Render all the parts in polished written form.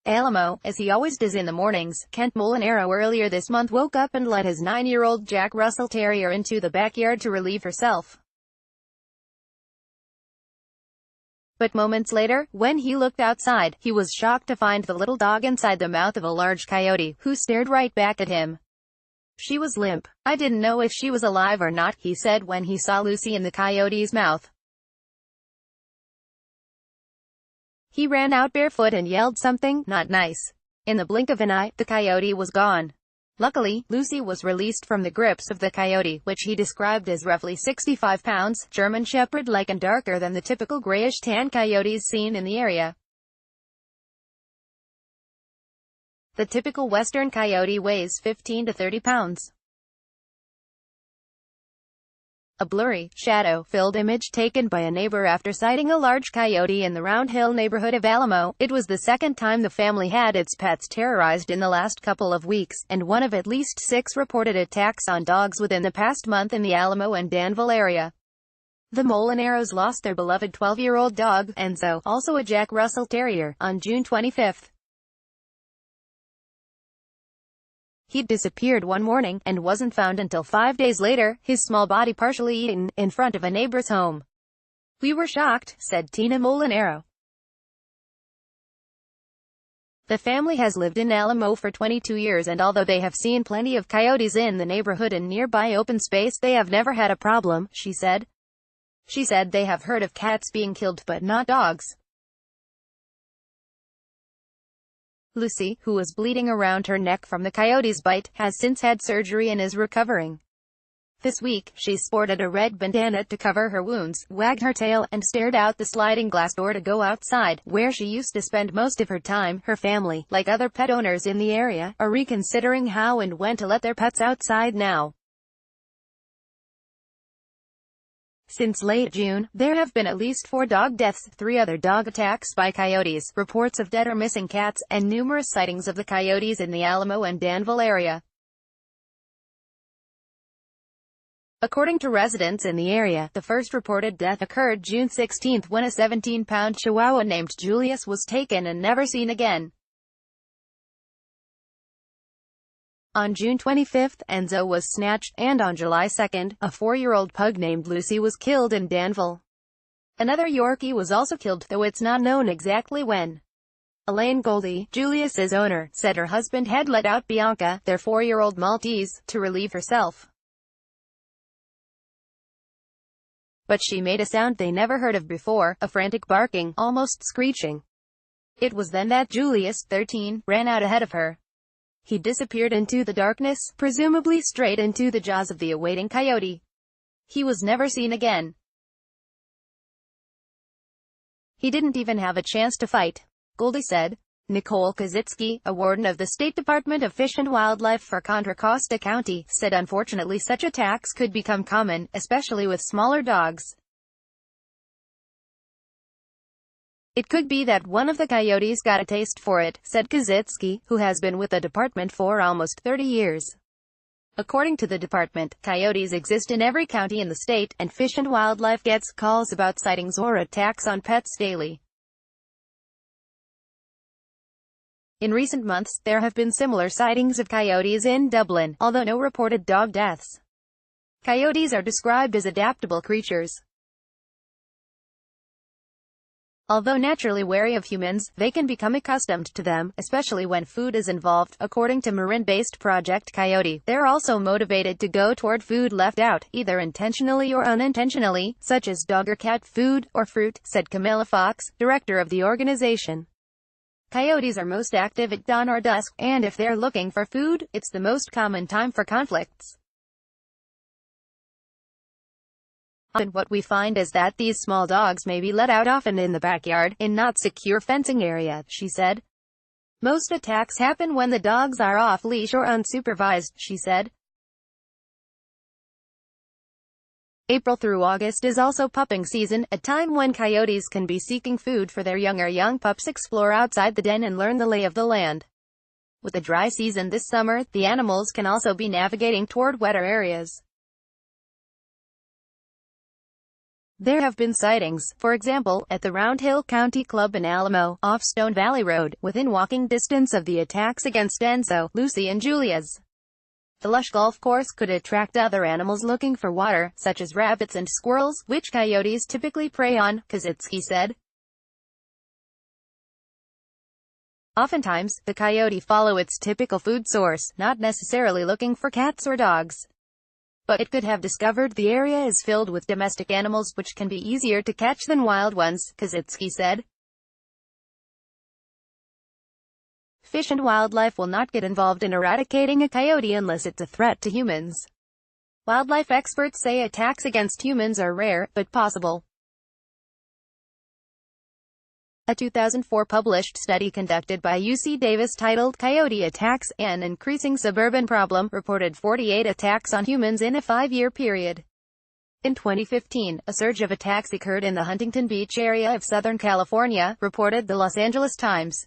Alamo, as he always does in the mornings. Kent Molinaro earlier this month woke up and let his 9-year-old Jack Russell Terrier into the backyard to relieve herself. But moments later, when he looked outside, he was shocked to find the little dog inside the mouth of a large coyote, who stared right back at him. She was limp. "I didn't know if she was alive or not," he said when he saw Lucy in the coyote's mouth. He ran out barefoot and yelled something not nice. In the blink of an eye, the coyote was gone. Luckily, Lucy was released from the grips of the coyote, which he described as roughly 65 pounds, German Shepherd-like and darker than the typical grayish-tan coyotes seen in the area. The typical western coyote weighs 15 to 30 pounds. A blurry, shadow-filled image taken by a neighbor after sighting a large coyote in the Round Hill neighborhood of Alamo. It was the second time the family had its pets terrorized in the last couple of weeks, and one of at least 6 reported attacks on dogs within the past month in the Alamo and Danville area. The Molinaros lost their beloved 12-year-old dog, Enzo, also a Jack Russell Terrier, on June 25. He'd disappeared one morning, and wasn't found until 5 days later, his small body partially eaten, in front of a neighbor's home. "We were shocked," said Tina Molinaro. The family has lived in Alamo for 22 years, and although they have seen plenty of coyotes in the neighborhood and nearby open space, they have never had a problem, she said. She said they have heard of cats being killed but not dogs. Lucy, who was bleeding around her neck from the coyote's bite, has since had surgery and is recovering. This week, she sported a red bandana to cover her wounds, wagged her tail, and stared out the sliding glass door to go outside, where she used to spend most of her time. Her family, like other pet owners in the area, are reconsidering how and when to let their pets outside now. Since late June, there have been at least 4 dog deaths, 3 other dog attacks by coyotes, reports of dead or missing cats, and numerous sightings of the coyotes in the Alamo and Danville area. According to residents in the area, the first reported death occurred June 16 when a 17-pound Chihuahua named Julius was taken and never seen again. On June 25, Enzo was snatched, and on July 2, a 4-year-old pug named Lucy was killed in Danville. Another Yorkie was also killed, though it's not known exactly when. Elaine Goldie, Julius's owner, said her husband had let out Bianca, their 4-year-old Maltese, to relieve herself. But she made a sound they never heard of before, a frantic barking, almost screeching. It was then that Julius, 13, ran out ahead of her. He disappeared into the darkness, presumably straight into the jaws of the awaiting coyote. He was never seen again. He didn't even have a chance to fight, Goldie said. Nicole Kozitsky, a warden of the State Department of Fish and Wildlife for Contra Costa County, said unfortunately such attacks could become common, especially with smaller dogs. "It could be that one of the coyotes got a taste for it," said Kozitsky, who has been with the department for almost 30 years. According to the department, coyotes exist in every county in the state, and Fish and Wildlife gets calls about sightings or attacks on pets daily. In recent months, there have been similar sightings of coyotes in Dublin, although no reported dog deaths. Coyotes are described as adaptable creatures. Although naturally wary of humans, they can become accustomed to them, especially when food is involved. According to Marin-based Project Coyote, they're also motivated to go toward food left out, either intentionally or unintentionally, such as dog or cat food, or fruit, said Camilla Fox, director of the organization. Coyotes are most active at dawn or dusk, and if they're looking for food, it's the most common time for conflicts. And what we find is that these small dogs may be let out often in the backyard, in not secure fencing area, she said. Most attacks happen when the dogs are off-leash or unsupervised, she said. April through August is also pupping season, a time when coyotes can be seeking food for their young pups explore outside the den and learn the lay of the land. With a dry season this summer, the animals can also be navigating toward wetter areas. There have been sightings, for example, at the Round Hill County Club in Alamo, off Stone Valley Road, within walking distance of the attacks against Enzo, Lucy and Julia's. The lush golf course could attract other animals looking for water, such as rabbits and squirrels, which coyotes typically prey on, Kozycki said. Oftentimes, the coyote follow its typical food source, not necessarily looking for cats or dogs. But it could have discovered the area is filled with domestic animals which can be easier to catch than wild ones, Kozycki said. Fish and wildlife will not get involved in eradicating a coyote unless it's a threat to humans. Wildlife experts say attacks against humans are rare, but possible. A 2004 published study conducted by UC Davis titled Coyote Attacks, an Increasing Suburban Problem, reported 48 attacks on humans in a 5-year period. In 2015, a surge of attacks occurred in the Huntington Beach area of Southern California, reported the Los Angeles Times.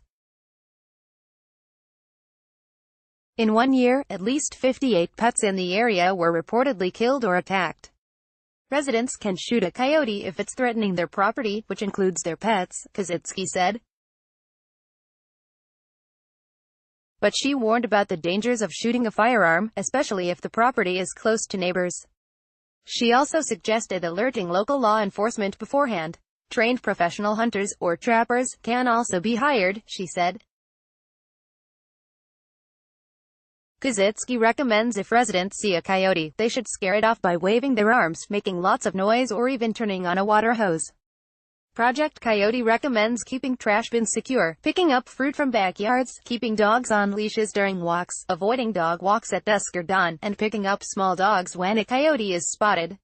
In 1 year, at least 58 pets in the area were reportedly killed or attacked. Residents can shoot a coyote if it's threatening their property, which includes their pets, Kozycki said. But she warned about the dangers of shooting a firearm, especially if the property is close to neighbors. She also suggested alerting local law enforcement beforehand. Trained professional hunters, or trappers, can also be hired, she said. Kozycki recommends if residents see a coyote, they should scare it off by waving their arms, making lots of noise, or even turning on a water hose. Project Coyote recommends keeping trash bins secure, picking up fruit from backyards, keeping dogs on leashes during walks, avoiding dog walks at dusk or dawn, and picking up small dogs when a coyote is spotted.